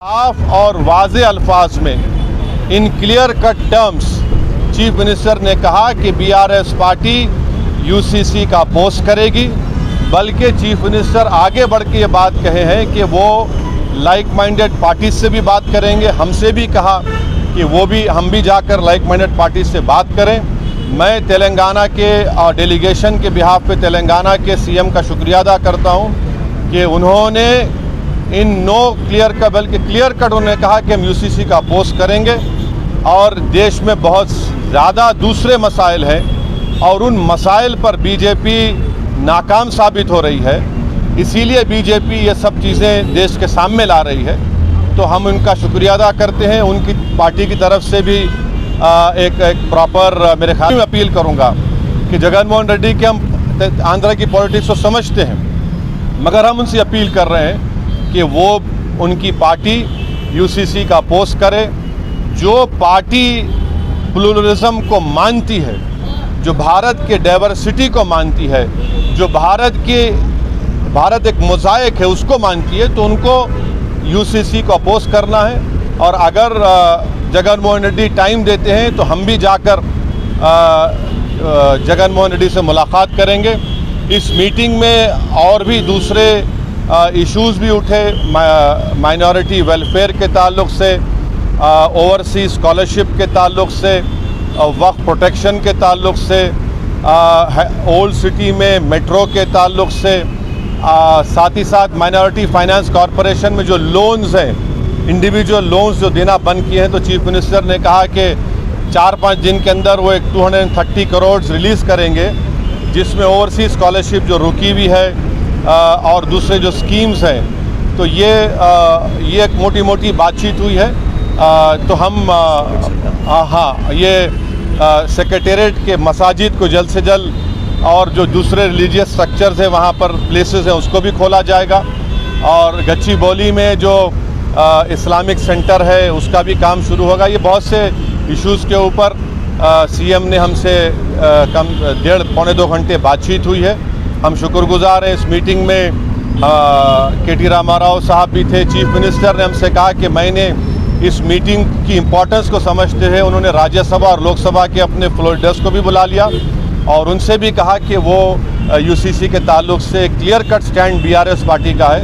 साफ और वाज़े अल्फाज में in clear cut terms chief minister ने कहा कि बीआरएस पार्टी यूसीसी का अपोज करेगी। बल्कि चीफ मिनिस्टर आगे बढ़ के ये बात कहे हैं कि वो लाइक माइंडेड पार्टी से भी बात करेंगे। हमसे भी कहा कि हम भी जाकर लाइक माइंडेड पार्टी से बात करें। मैं तेलंगाना के डेलीगेशन के बिहाफ पे तेलंगाना के सीएम का शुक्रिया अदा करता हूं कि उन्होंने इन बल्कि क्लियर कट उन्होंने कहा कि हम यूसीसी का अपोज करेंगे। और देश में बहुत ज़्यादा दूसरे मसाइल हैं और उन मसाइल पर बीजेपी नाकाम साबित हो रही है, इसीलिए बीजेपी ये सब चीज़ें देश के सामने ला रही है। तो हम उनका शुक्रिया अदा करते हैं। उनकी पार्टी की तरफ से भी एक प्रॉपर मेरे ख्याल में अपील करूंगा कि जगनमोहन रेड्डी के हम आंध्र की पॉलिटिक्स को समझते हैं, मगर हम उनसे अपील कर रहे हैं कि वो उनकी पार्टी यूसीसी का अपोज करे। जो पार्टी प्लूरलिज्म को मानती है, जो भारत के डाइवर्सिटी को मानती है, जो भारत एक मोज़ाइक है उसको मानती है, तो उनको यूसीसी को अपोज करना है। और अगर जगनमोहन रेड्डी टाइम देते हैं तो हम भी जाकर जगनमोहन रेड्डी से मुलाकात करेंगे। इस मीटिंग में और भी दूसरे इश्यूज़ भी उठे, माइनॉरिटी वेलफेयर के ताल्लुक़ से, ओवरसीज स्कॉलरशिप के ताल्लुक़ से, वक्फ प्रोटेक्शन के ताल्लुक़ से, ओल्ड सिटी में मेट्रो के ताल्लुक़ से, साथ ही साथ माइनॉरिटी फाइनेंस कॉरपोरेशन में जो लोन्स हैं, इंडिविजुअल लोन्स जो देना बंद किए हैं, तो चीफ मिनिस्टर ने कहा कि 4-5 दिन के अंदर वो एक 230 करोड़ रिलीज़ करेंगे, जिसमें ओवरसीज स्कॉलरशिप जो रुकी हुई है और दूसरे जो स्कीम्स हैं। तो ये एक मोटी मोटी बातचीत हुई है। तो हम ये सेक्रेटेरिएट के मसाजिद को जल्द से जल्द और जो दूसरे रिलीजियस स्ट्रक्चर्स हैं वहाँ पर प्लेसेस हैं उसको भी खोला जाएगा। और गच्चीबौली में जो इस्लामिक सेंटर है उसका भी काम शुरू होगा। ये बहुत से इश्यूज़ के ऊपर सीएम ने हमसे कम 1.5-पौने 2 घंटे बातचीत हुई है। हम शुक्रगुजार हैं। इस मीटिंग में केटी रामाराव साहब भी थे। चीफ मिनिस्टर ने हमसे कहा कि मैंने इस मीटिंग की इम्पोर्टेंस को समझते हुए उन्होंने राज्यसभा और लोकसभा के अपने फ्लोर लीडर्स को भी बुला लिया और उनसे भी कहा कि वो यूसीसी के ताल्लुक़ से clear cut stand BRS party का है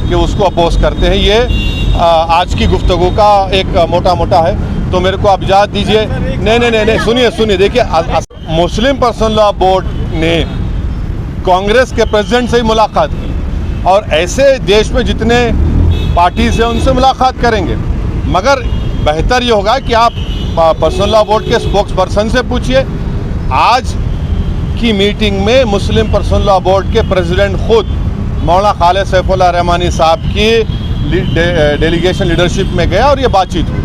कि उसको अपोज करते हैं। ये आज की गुफ्तगू का एक मोटा है। तो मेरे को आप इजाज़त दीजिए। नहीं, सुनिए, देखिए, मुस्लिम पर्सनल लॉ बोर्ड ने कांग्रेस के प्रेसिडेंट से ही मुलाकात की और ऐसे देश में जितने पार्टीज हैं उनसे मुलाकात करेंगे। मगर बेहतर ये होगा कि आप पर्सनल लॉ बोर्ड के स्पोक्स पर्सन से पूछिए। आज की मीटिंग में मुस्लिम पर्सनल लॉ बोर्ड के प्रेसिडेंट खुद मौलाना खालिद सैफुल्लाह रहमानी साहब की डेलीगेशन लीडरशिप में गया और ये बातचीत हुई।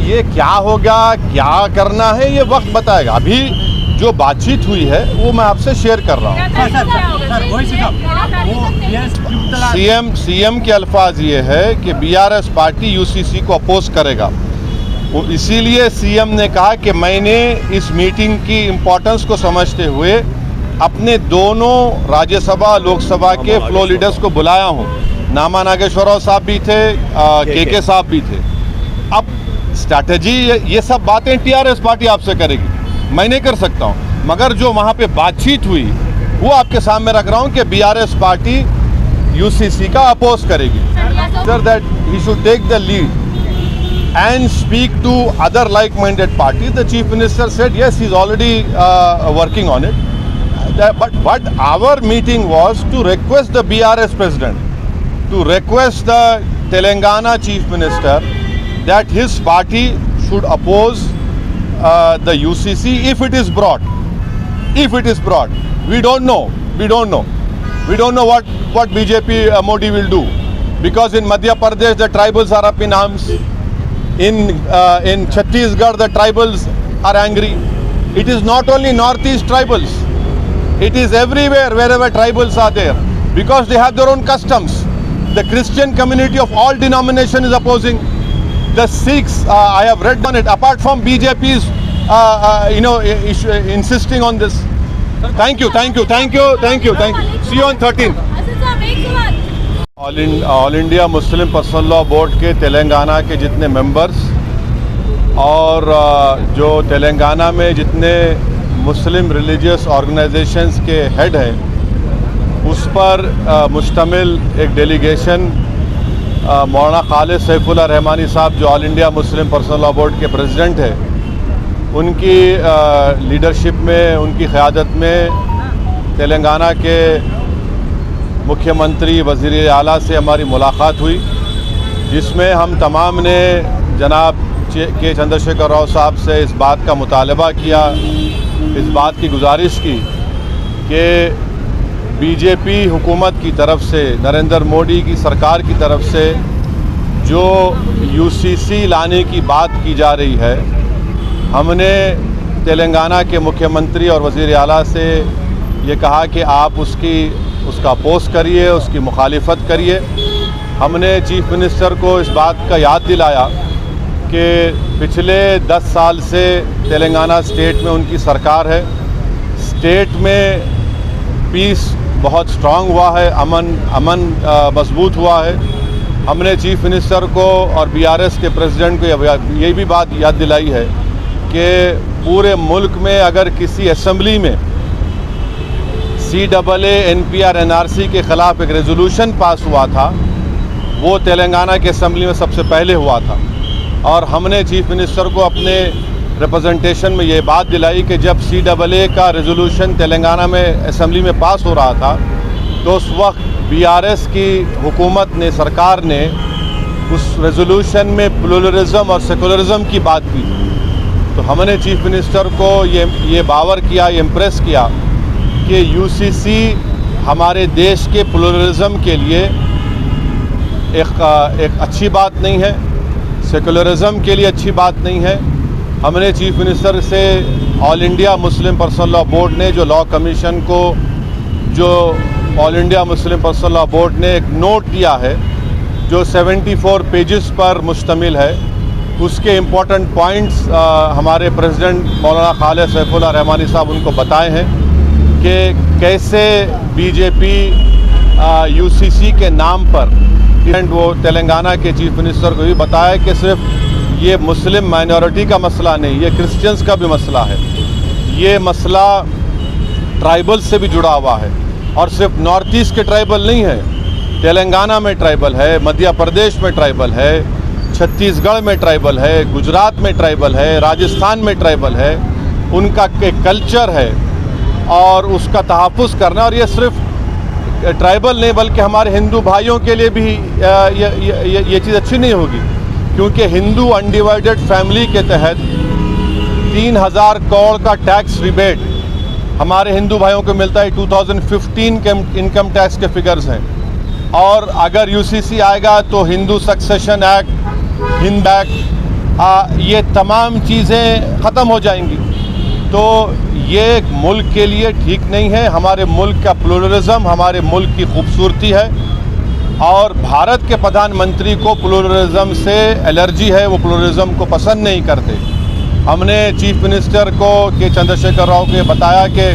ये क्या होगा, क्या करना है, ये वक्त बताएगा। अभी जो बातचीत हुई है वो मैं आपसे शेयर कर रहा हूँ। सीएम के अल्फाज ये है कि बीआरएस पार्टी यूसीसी को अपोज करेगा। इसीलिए सीएम ने कहा कि मैंने इस मीटिंग की इम्पोर्टेंस को समझते हुए अपने दोनों राज्यसभा लोकसभा के फ्लो लीडर्स को बुलाया हूँ। नामा नागेश्वरराव साहब भी थे, के साहब भी थे। अब स्ट्रैटेजी ये सब बातें टीआरएस पार्टी आपसे करेगी, मैं नहीं कर सकता हूँ। मगर जो वहाँ पे बातचीत हुई वो आपके सामने रख रहा हूँ कि बीआरएस पार्टी यूसीसी का अपोज करेगी। Sir that he should take the lead and speak to other like-minded parties. The chief minister said yes, he's already working on it. But our meeting was to request the BRS president, to request the Telangana chief minister that his party should oppose the UCC if it is brought. If it is brought, we don't know. We don't know what BJP Modi will do, because in Madhya Pradesh the tribals are up in arms. In Chhattisgarh the tribals are angry. It is not only northeast tribals, it is everywhere wherever tribals are there, because they have their own customs. The Christian community of all denominations is opposing. The Sikhs, I have read on it, apart from BJP's insisting on this. Thank you. See you on 13th. All India Muslim personal law board के तेलंगाना के जितने members और जो तेलंगाना में जितने मुस्लिम religious organisations के head हैं उस पर मुश्तमिल एक डेलीगेशन मौलाना खालिद सैफुल्लाह रहमानी साहब जो all India Muslim personal law board के प्रेसिडेंट हैं उनकी लीडरशिप में, उनकी क़यादत में तेलंगाना के मुख्यमंत्री वज़ीर आला से हमारी मुलाकात हुई, जिसमें हम तमाम ने जनाब के चंद्रशेखर राव साहब से इस बात का मुतालबा किया, इस बात की गुजारिश की कि बीजेपी हुकूमत की तरफ से, नरेंद्र मोदी की सरकार की तरफ से जो यूसीसी लाने की बात की जा रही है, हमने तेलंगाना के मुख्यमंत्री और वज़ीर आला से ये कहा कि आप उसका अपोज़ करिए, उसकी मुखालिफत करिए। हमने चीफ मिनिस्टर को इस बात का याद दिलाया कि पिछले 10 साल से तेलंगाना स्टेट में उनकी सरकार है, स्टेट में पीस बहुत स्ट्रांग हुआ है, अमन मजबूत हुआ है। हमने चीफ मिनिस्टर को और बीआरएस के प्रेसिडेंट को ये भी बात याद दिलाई है कि पूरे मुल्क में अगर किसी असेंबली में CAA NPR NRC के ख़िलाफ़ एक रेजोल्यूशन पास हुआ था, वो तेलंगाना के असेंबली में सबसे पहले हुआ था। और हमने चीफ मिनिस्टर को अपने रिप्रेजेंटेशन में ये बात दिलाई कि जब CAA का रेजोल्यूशन तेलंगाना में असेंबली में पास हो रहा था तो उस वक्त BRS की हुकूमत ने, सरकार ने उस रेजोल्यूशन में प्लुरलिज्म और सेकुलरिज्म की बात की। तो हमने चीफ मिनिस्टर को ये बावर किया, ये इम्प्रेस किया कि UCC हमारे देश के प्लुरलिज्म के लिए एक अच्छी बात नहीं है, सेकुलरिज्म के लिए अच्छी बात नहीं है। हमने चीफ मिनिस्टर से all India Muslim personal law board ने जो लॉ कमीशन को, जो all India Muslim personal law board ने एक नोट दिया है जो 74 पेजेस पर मुश्तमिल है, उसके इम्पोर्टेंट पॉइंट्स हमारे प्रेसिडेंट मौलाना खालिद सैफुल्लाह रहमानी साहब उनको बताए हैं कि कैसे बीजेपी UCC के नाम पर, वो तेलंगाना के चीफ मिनिस्टर को भी बताया कि सिर्फ ये मुस्लिम माइनॉरिटी का मसला नहीं, ये क्रिश्चियंस का भी मसला है। ये मसला ट्राइबल से भी जुड़ा हुआ है और सिर्फ नॉर्थ ईस्ट के ट्राइबल नहीं है, तेलंगाना में ट्राइबल है, मध्य प्रदेश में ट्राइबल है, छत्तीसगढ़ में ट्राइबल है, गुजरात में ट्राइबल है, राजस्थान में ट्राइबल है। उनका एक कल्चर है और उसका तहफ़्फ़ुज़ करना, और ये सिर्फ ट्राइबल नहीं बल्कि हमारे हिंदू भाइयों के लिए भी ये चीज़ अच्छी नहीं होगी, क्योंकि हिंदू अनडिवाइडेड फैमिली के तहत 3000 करोड़ का टैक्स रिबेट हमारे हिंदू भाइयों को मिलता है। 2015 के इनकम टैक्स के फिगर्स हैं, और अगर UCC आएगा तो Hindu succession act, Hind act, ये तमाम चीज़ें ख़त्म हो जाएंगी। तो ये एक मुल्क के लिए ठीक नहीं है। हमारे मुल्क का प्लुरलिज्म हमारे मुल्क की खूबसूरती है, और भारत के प्रधानमंत्री को प्लुरलिज्म से एलर्जी है, वो प्लुरलिज्म को पसंद नहीं करते। हमने चीफ मिनिस्टर को के चंद्रशेखर राव के बताया कि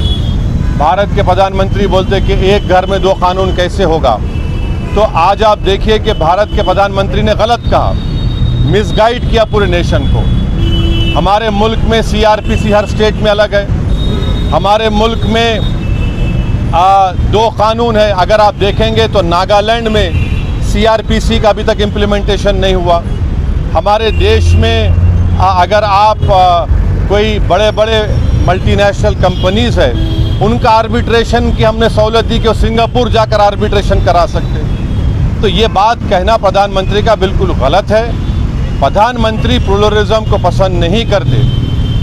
भारत के प्रधानमंत्री बोलते कि एक घर में 2 कानून कैसे होगा। तो आज आप देखिए कि भारत के प्रधानमंत्री ने गलत कहा, मिसगाइड किया पूरे नेशन को। हमारे मुल्क में CRPC हर स्टेट में अलग है, हमारे मुल्क में 2 कानून है। अगर आप देखेंगे तो नागालैंड में CRPC का अभी तक इम्प्लीमेंटेशन नहीं हुआ। हमारे देश में अगर आप कोई बड़े बड़े मल्टीनेशनल कंपनीज़ है, उनका आर्बिट्रेशन की हमने सहूलत दी कि वो सिंगापुर जाकर आर्बिट्रेशन करा सकते। तो ये बात कहना प्रधानमंत्री का बिल्कुल गलत है। प्रधानमंत्री प्लुरलिज्म को पसंद नहीं करते।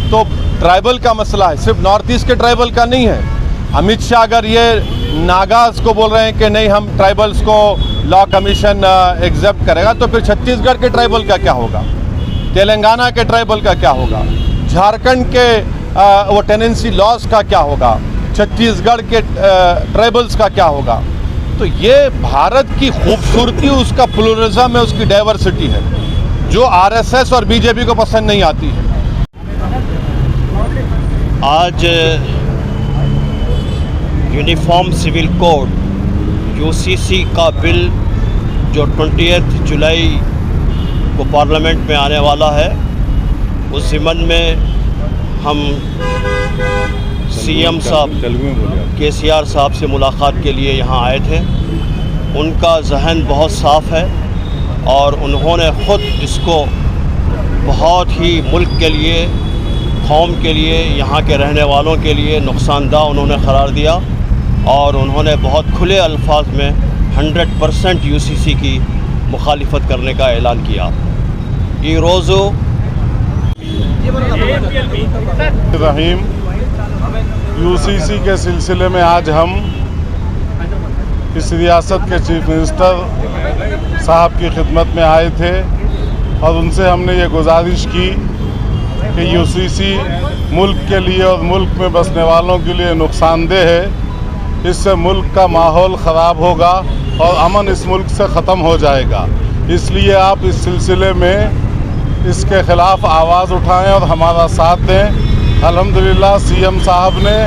तो ट्राइबल का मसला है, सिर्फ नॉर्थ ईस्ट के ट्राइबल का नहीं है। अमित शाह अगर ये नागाज को बोल रहे हैं कि नहीं हम ट्राइबल्स को लॉ कमीशन एक्सेप्ट करेगा, तो फिर छत्तीसगढ़ के ट्राइबल का क्या होगा, तेलंगाना के ट्राइबल का क्या होगा, झारखंड के वो टेनेंसी लॉज का क्या होगा, छत्तीसगढ़ के ट्राइबल्स का क्या होगा। तो ये भारत की खूबसूरती, उसका प्लुरलिज्म है, उसकी डाइवर्सिटी है, जो RSS और BJP को पसंद नहीं आती है। आज यूनिफॉर्म सिविल कोड UCC का बिल जो 20 जुलाई को पार्लियामेंट में आने वाला है, उस ज़िमन में हम सीएम साहब केसीआर साहब से मुलाकात के लिए यहाँ आए थे। उनका जहन बहुत साफ़ है और उन्होंने ख़ुद इसको बहुत ही मुल्क के लिए, कौम के लिए, यहाँ के रहने वालों के लिए नुकसानदा उन्होंने करार दिया और उन्होंने बहुत खुले अल्फाज में 100% यूसीसी की मुखालिफत करने का ऐलान किया। ये रोज़ो रहीम, यूसीसी के सिलसिले में आज हम इस रियासत के चीफ मिनिस्टर साहब की खिदमत में आए थे और उनसे हमने ये गुजारिश की कि यूसीसी मुल्क के लिए और मुल्क में बसने वालों के लिए नुकसानदेह है। इससे मुल्क का माहौल ख़राब होगा और अमन इस मुल्क से ख़त्म हो जाएगा। इसलिए आप इस सिलसिले में इसके ख़िलाफ़ आवाज़ उठाएं और हमारा साथ दें। अल्हम्दुलिल्लाह सीएम साहब ने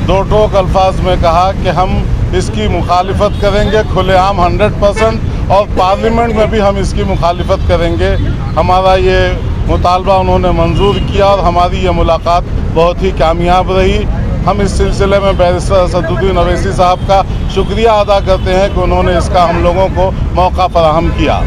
दो टोक अल्फाज में कहा कि हम इसकी मुखालिफत करेंगे खुलेआम 100%, और पार्लियामेंट में भी हम इसकी मुखालिफत करेंगे। हमारा ये मुतालबा उन्होंने मंजूर किया और हमारी ये मुलाकात बहुत ही कामयाब रही। हम इस सिलसिले में बैरिस्टर असदुद्दीन अवैसी साहब का शुक्रिया अदा करते हैं कि उन्होंने इसका हम लोगों को मौका फराहम किया।